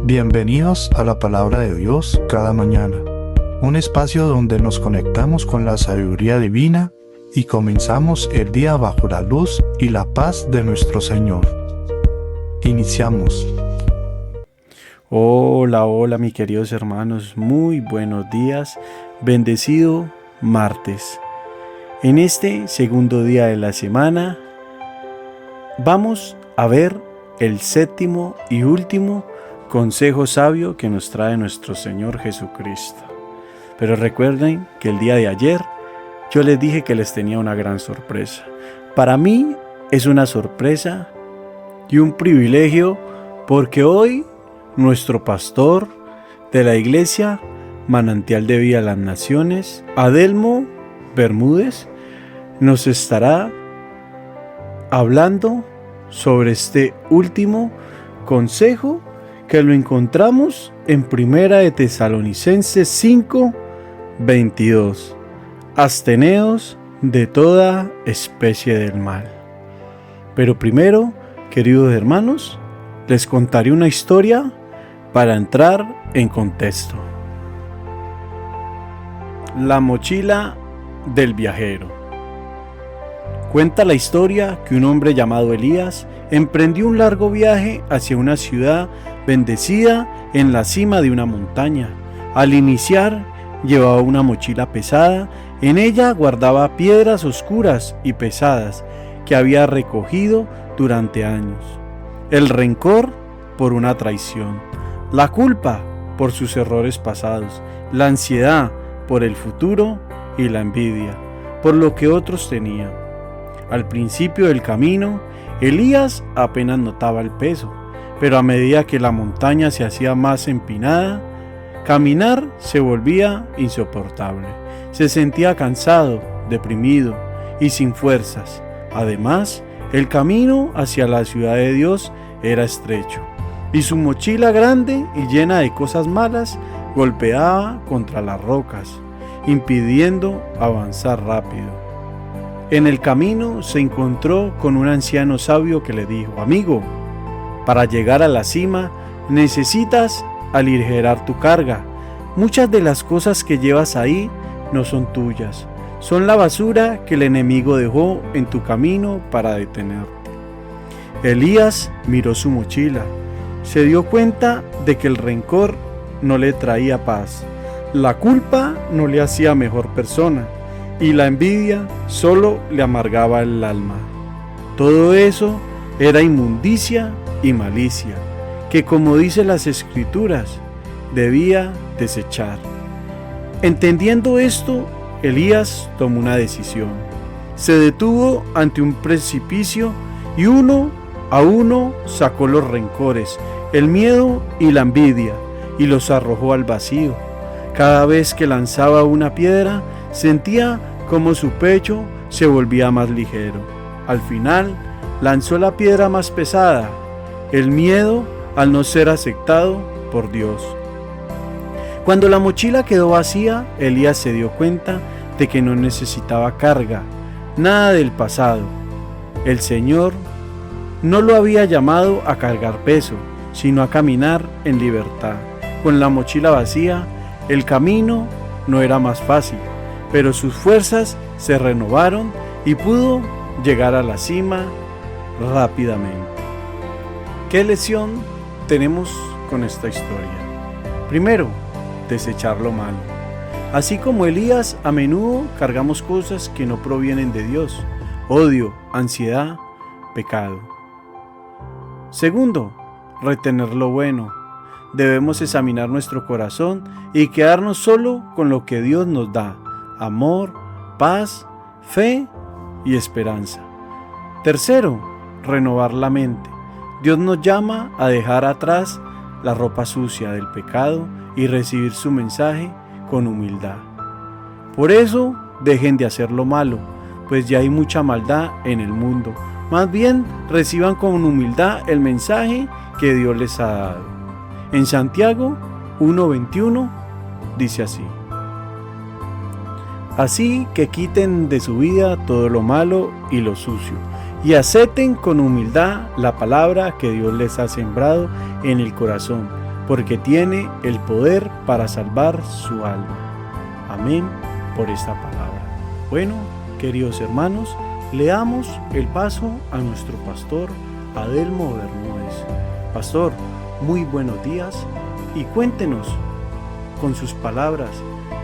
Bienvenidos a la Palabra de Dios cada mañana, un espacio donde nos conectamos con la sabiduría divina y comenzamos el día bajo la luz y la paz de nuestro Señor. Iniciamos. Hola mis queridos hermanos, muy buenos días, bendecido martes. En este segundo día de la semana vamos a ver el séptimo y último consejo sabio que nos trae nuestro Señor Jesucristo. Pero recuerden que el día de ayer yo les dije que les tenía una gran sorpresa. Para mí es una sorpresa y un privilegio porque hoy nuestro pastor de la iglesia Manantial de Vida a las Naciones, Adelmo Bermúdez, nos estará hablando sobre este último consejo que lo encontramos en Primera de Tesalonicenses 5:22. Absteneos de toda especie del mal. Pero primero, queridos hermanos, les contaré una historia para entrar en contexto. La mochila del viajero. Cuenta la historia que un hombre llamado Elías emprendió un largo viaje hacia una ciudad bendecida en la cima de una montaña. Al iniciar, llevaba una mochila pesada. En ella guardaba piedras oscuras y pesadas que había recogido durante años. El rencor por una traición, la culpa por sus errores pasados, la ansiedad por el futuro y la envidia por lo que otros tenían. Al principio del camino, Elías apenas notaba el peso, pero a medida que la montaña se hacía más empinada, caminar se volvía insoportable. Se sentía cansado, deprimido y sin fuerzas. Además, el camino hacia la ciudad de Dios era estrecho, y su mochila grande y llena de cosas malas golpeaba contra las rocas, impidiendo avanzar rápido. En el camino se encontró con un anciano sabio que le dijo: «Amigo, para llegar a la cima necesitas aligerar tu carga. Muchas de las cosas que llevas ahí no son tuyas, son la basura que el enemigo dejó en tu camino para detenerte». Elías miró su mochila, se dio cuenta de que el rencor no le traía paz, la culpa no le hacía mejor persona y la envidia solo le amargaba el alma. Todo eso era inmundicia y malicia, que, como dicen las Escrituras, debía desechar. Entendiendo esto, Elías tomó una decisión. Se detuvo ante un precipicio y uno a uno sacó los rencores, el miedo y la envidia y los arrojó al vacío. Cada vez que lanzaba una piedra, sentía como su pecho se volvía más ligero. Al final, lanzó la piedra más pesada, el miedo al no ser aceptado por Dios. Cuando la mochila quedó vacía, Elías se dio cuenta de que no necesitaba carga, nada del pasado. El Señor no lo había llamado a cargar peso, sino a caminar en libertad. Con la mochila vacía, el camino no era más fácil, pero sus fuerzas se renovaron y pudo llegar a la cima rápidamente. ¿Qué lección tenemos con esta historia? Primero, desechar lo malo. Así como Elías, a menudo cargamos cosas que no provienen de Dios: odio, ansiedad, pecado. Segundo, retener lo bueno. Debemos examinar nuestro corazón y quedarnos solo con lo que Dios nos da: amor, paz, fe y esperanza. Tercero, renovar la mente. Dios nos llama a dejar atrás la ropa sucia del pecado y recibir su mensaje con humildad. Por eso, dejen de hacer lo malo, pues ya hay mucha maldad en el mundo. Más bien, reciban con humildad el mensaje que Dios les ha dado. En Santiago 1:21 dice así: «Así que quiten de su vida todo lo malo y lo sucio, y acepten con humildad la palabra que Dios les ha sembrado en el corazón, porque tiene el poder para salvar su alma. Amén por esta palabra. Bueno, queridos hermanos, le damos el paso a nuestro pastor Adelmo Bermúdez. Pastor, muy buenos días y cuéntenos con sus palabras,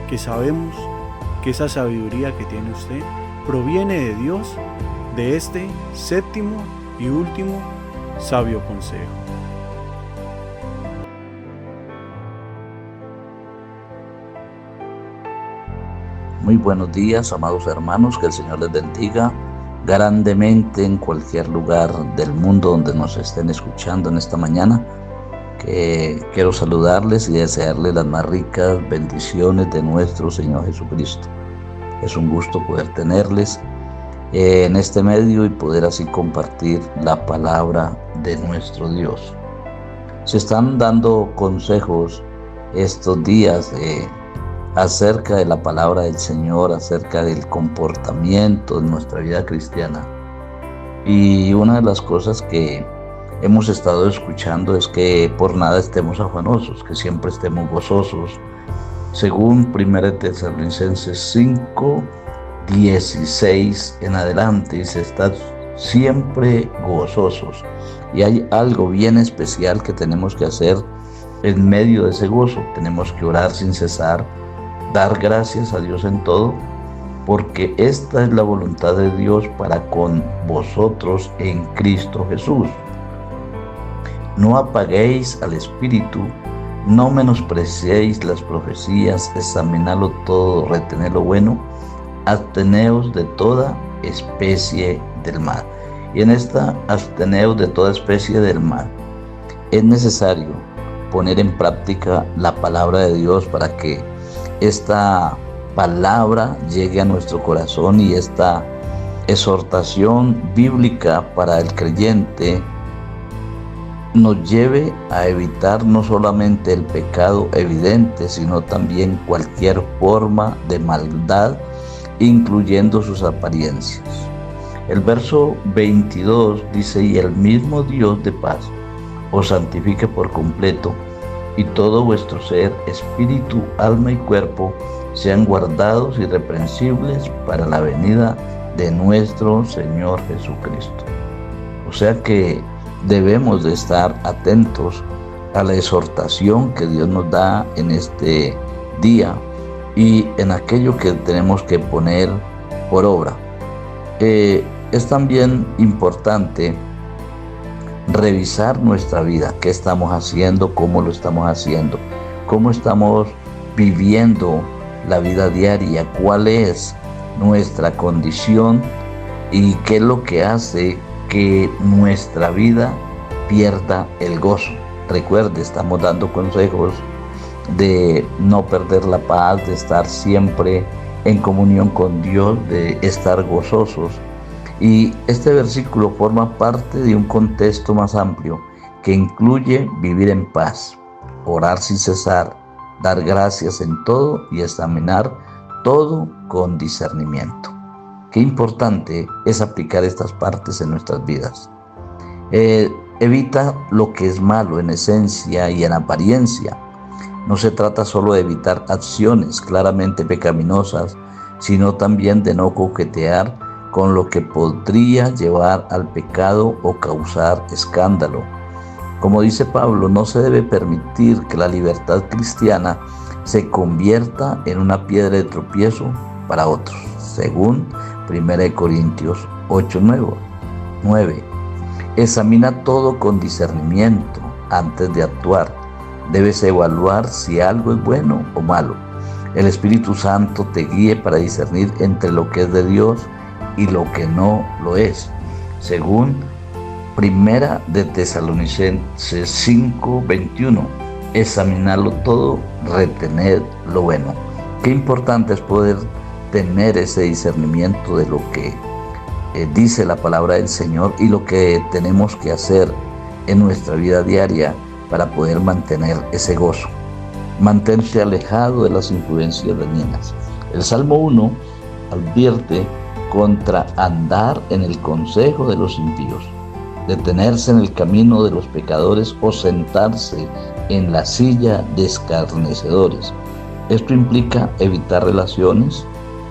que sabemos que esa sabiduría que tiene usted proviene de Dios, de este séptimo y último sabio consejo. Muy buenos días, amados hermanos, que el Señor les bendiga grandemente en cualquier lugar del mundo donde nos estén escuchando en esta mañana. Que quiero saludarles y desearles las más ricas bendiciones de nuestro Señor Jesucristo. Es un gusto poder tenerles en este medio y poder así compartir la palabra de nuestro Dios. Se están dando consejos estos días acerca de la palabra del Señor, acerca del comportamiento de nuestra vida cristiana. Y una de las cosas que hemos estado escuchando es que por nada estemos afanosos, que siempre estemos gozosos. Según 1 Tesalonicenses 5, 16 en adelante, dice: estad siempre gozosos. Y hay algo bien especial que tenemos que hacer en medio de ese gozo. Tenemos que orar sin cesar, dar gracias a Dios en todo, porque esta es la voluntad de Dios para con vosotros en Cristo Jesús. No apaguéis al espíritu, no menospreciéis las profecías, examinadlo todo, retened lo bueno, absteneos de toda especie del mal. Y en esta absteneos de toda especie del mal es necesario poner en práctica la palabra de Dios para que esta palabra llegue a nuestro corazón y esta exhortación bíblica para el creyente nos lleve a evitar no solamente el pecado evidente, sino también cualquier forma de maldad, incluyendo sus apariencias. El verso 22 dice: y el mismo Dios de paz os santifique por completo, y todo vuestro ser, espíritu, alma y cuerpo sean guardados irreprensibles para la venida de nuestro Señor Jesucristo. O sea que debemos de estar atentos a la exhortación que Dios nos da en este día y en aquello que tenemos que poner por obra. Es también importante revisar nuestra vida, qué estamos haciendo, cómo lo estamos haciendo, cómo estamos viviendo la vida diaria, cuál es nuestra condición y qué es lo que hace que nuestra vida pierda el gozo. Recuerde, estamos dando consejos de no perder la paz, de estar siempre en comunión con Dios, de estar gozosos. Y este versículo forma parte de un contexto más amplio que incluye vivir en paz, orar sin cesar, dar gracias en todo y examinar todo con discernimiento. Qué importante es aplicar estas partes en nuestras vidas. Evita lo que es malo en esencia y en apariencia. No se trata solo de evitar acciones claramente pecaminosas, sino también de no coquetear con lo que podría llevar al pecado o causar escándalo. Como dice Pablo, no se debe permitir que la libertad cristiana se convierta en una piedra de tropiezo para otros, según 1 Corintios 8:9. Examina todo con discernimiento antes de actuar. Debes evaluar si algo es bueno o malo. El Espíritu Santo te guíe para discernir entre lo que es de Dios y lo que no lo es, según 1 Tesalonicenses 5:21. Examinarlo todo, retener lo bueno. Qué importante es poder tener ese discernimiento de lo que dice la palabra del Señor y lo que tenemos que hacer en nuestra vida diaria para poder mantener ese gozo. Mantente alejado de las influencias dañinas. El Salmo 1 advierte contra andar en el consejo de los impíos. detenerse en el camino de los pecadores o sentarse en la silla de escarnecedores. Esto implica evitar relaciones,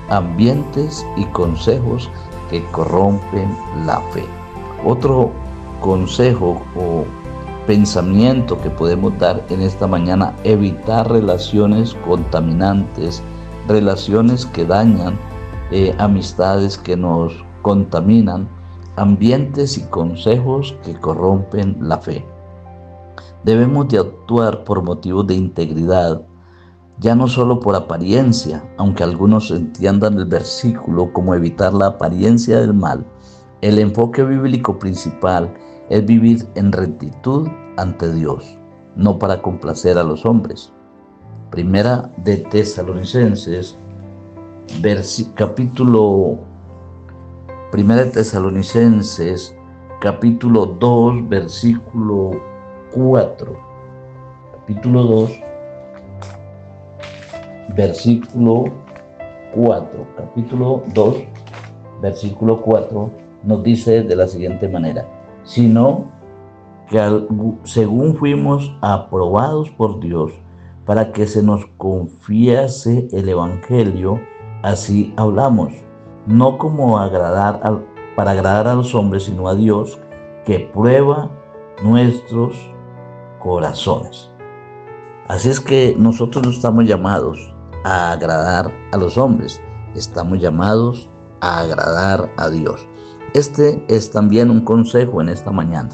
ambientes y consejos que corrompen la fe. Otro consejo o pensamiento que podemos dar en esta mañana: evitar relaciones contaminantes, relaciones que dañan, amistades que nos contaminan, ambientes y consejos que corrompen la fe. Debemos de actuar por motivos de integridad, ya no solo por apariencia, aunque algunos entiendan el versículo como evitar la apariencia del mal. El enfoque bíblico principal es vivir en rectitud ante Dios, no para complacer a los hombres. Primera de Tesalonicenses, capítulo 2, versículo 4. Capítulo 2, versículo 4. Capítulo 2, versículo 4 nos dice de la siguiente manera: sino que según fuimos aprobados por Dios para que se nos confiase el evangelio, así hablamos, no como para agradar a los hombres, sino a Dios, que prueba nuestros corazones. Así es que nosotros no estamos llamados a agradar a los hombres, estamos llamados a agradar a Dios. Este es también un consejo en esta mañana,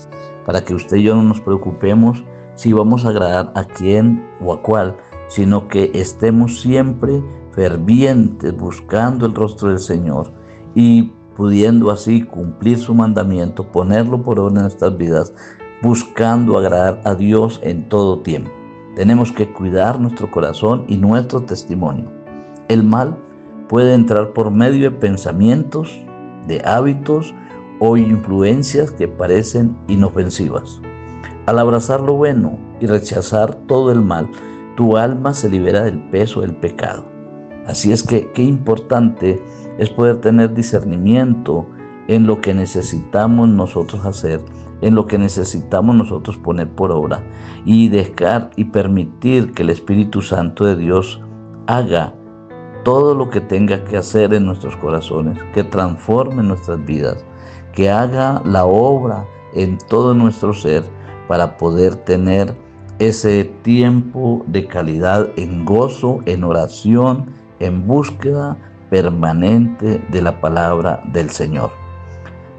para que usted y yo no nos preocupemos si vamos a agradar a quién o a cuál, sino que estemos siempre fervientes buscando el rostro del Señor y pudiendo así cumplir su mandamiento, ponerlo por obra en nuestras vidas, buscando agradar a Dios en todo tiempo. Tenemos que cuidar nuestro corazón y nuestro testimonio. El mal puede entrar por medio de pensamientos, de hábitos o influencias que parecen inofensivas. Al abrazar lo bueno y rechazar todo el mal, tu alma se libera del peso del pecado. Así es que qué importante es poder tener discernimiento en lo que necesitamos nosotros hacer, en lo que necesitamos nosotros poner por obra, y dejar y permitir que el Espíritu Santo de Dios haga todo lo que tenga que hacer en nuestros corazones, que transforme nuestras vidas, que haga la obra en todo nuestro ser para poder tener ese tiempo de calidad en gozo, en oración, en búsqueda permanente de la palabra del Señor.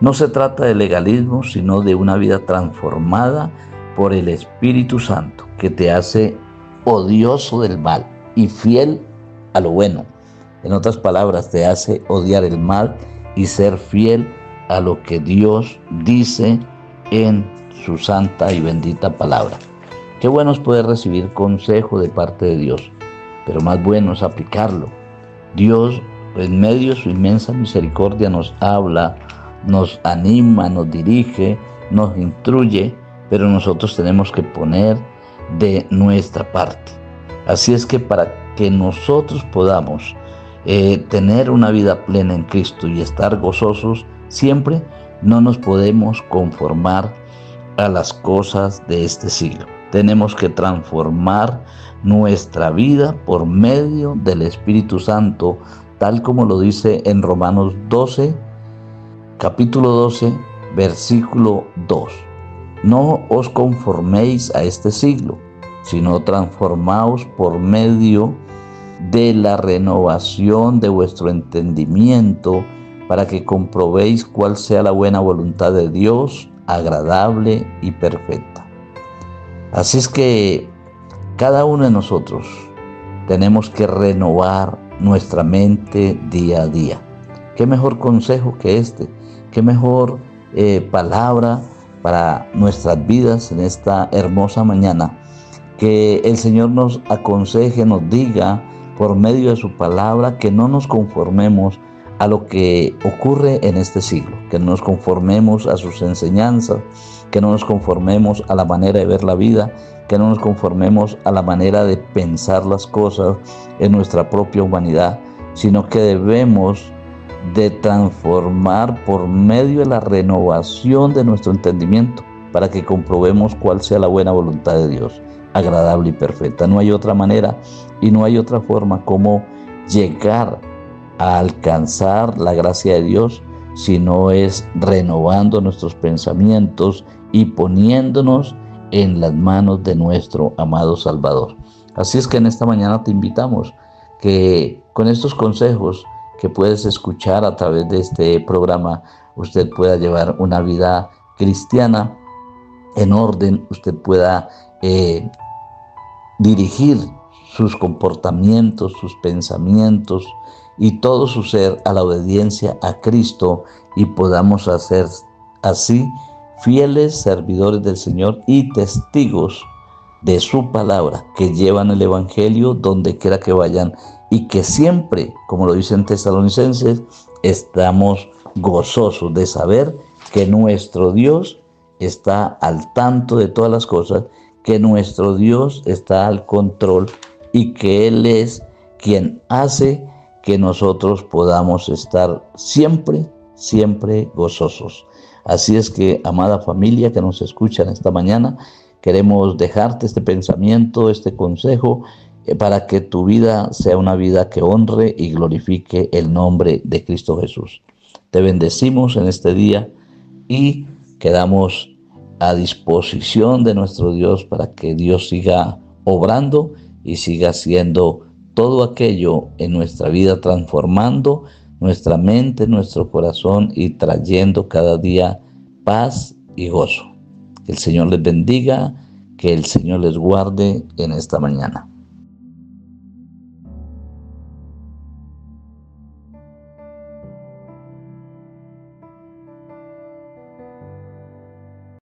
No se trata de legalismo, sino de una vida transformada por el Espíritu Santo, que te hace odioso del mal y fiel a lo bueno. En otras palabras, te hace odiar el mal y ser fiel a lo que Dios dice en su santa y bendita palabra. Qué bueno es poder recibir consejo de parte de Dios, pero más bueno es aplicarlo. Dios, en medio de su inmensa misericordia, nos habla, nos anima, nos dirige, nos instruye, pero nosotros tenemos que poner de nuestra parte. Así es que para que nosotros podamos tener una vida plena en Cristo y estar gozosos siempre, no nos podemos conformar a las cosas de este siglo. Tenemos que transformar nuestra vida por medio del Espíritu Santo, tal como lo dice en Romanos 12, capítulo 12, versículo 2. No os conforméis a este siglo, sino transformaos por medio de la renovación de vuestro entendimiento, para que comprobéis cuál sea la buena voluntad de Dios, agradable y perfecta. Así es que cada uno de nosotros tenemos que renovar nuestra mente día a día. ¿Qué mejor consejo que este? ¿Qué mejor palabra para nuestras vidas en esta hermosa mañana? Que el Señor nos aconseje, nos diga por medio de su palabra que no nos conformemos a lo que ocurre en este siglo, que no nos conformemos a sus enseñanzas, que no nos conformemos a la manera de ver la vida, que no nos conformemos a la manera de pensar las cosas en nuestra propia humanidad, sino que debemos de transformar por medio de la renovación de nuestro entendimiento, para que comprobemos cuál sea la buena voluntad de Dios, agradable y perfecta. No hay otra manera y no hay otra forma como llegar a alcanzar la gracia de Dios, si no es renovando nuestros pensamientos y poniéndonos en las manos de nuestro amado Salvador. Así es que en esta mañana te invitamos que con estos consejos que puedes escuchar a través de este programa, usted pueda llevar una vida cristiana en orden, usted pueda dirigir sus comportamientos, sus pensamientos y todo su ser a la obediencia a Cristo, y podamos hacer así fieles servidores del Señor y testigos de su palabra, que llevan el evangelio donde quiera que vayan, y que siempre, como lo dicen Tesalonicenses, estamos gozosos de saber que nuestro Dios está al tanto de todas las cosas, que nuestro Dios está al control y que Él es quien hace que nosotros podamos estar siempre gozosos. Así es que, amada familia que nos escuchan esta mañana, queremos dejarte este pensamiento, este consejo, para que tu vida sea una vida que honre y glorifique el nombre de Cristo Jesús. Te bendecimos en este día y quedamos a disposición de nuestro Dios para que Dios siga obrando y siga haciendo todo aquello en nuestra vida, transformando nuestra mente, nuestro corazón y trayendo cada día paz y gozo. Que el Señor les bendiga, que el Señor les guarde en esta mañana.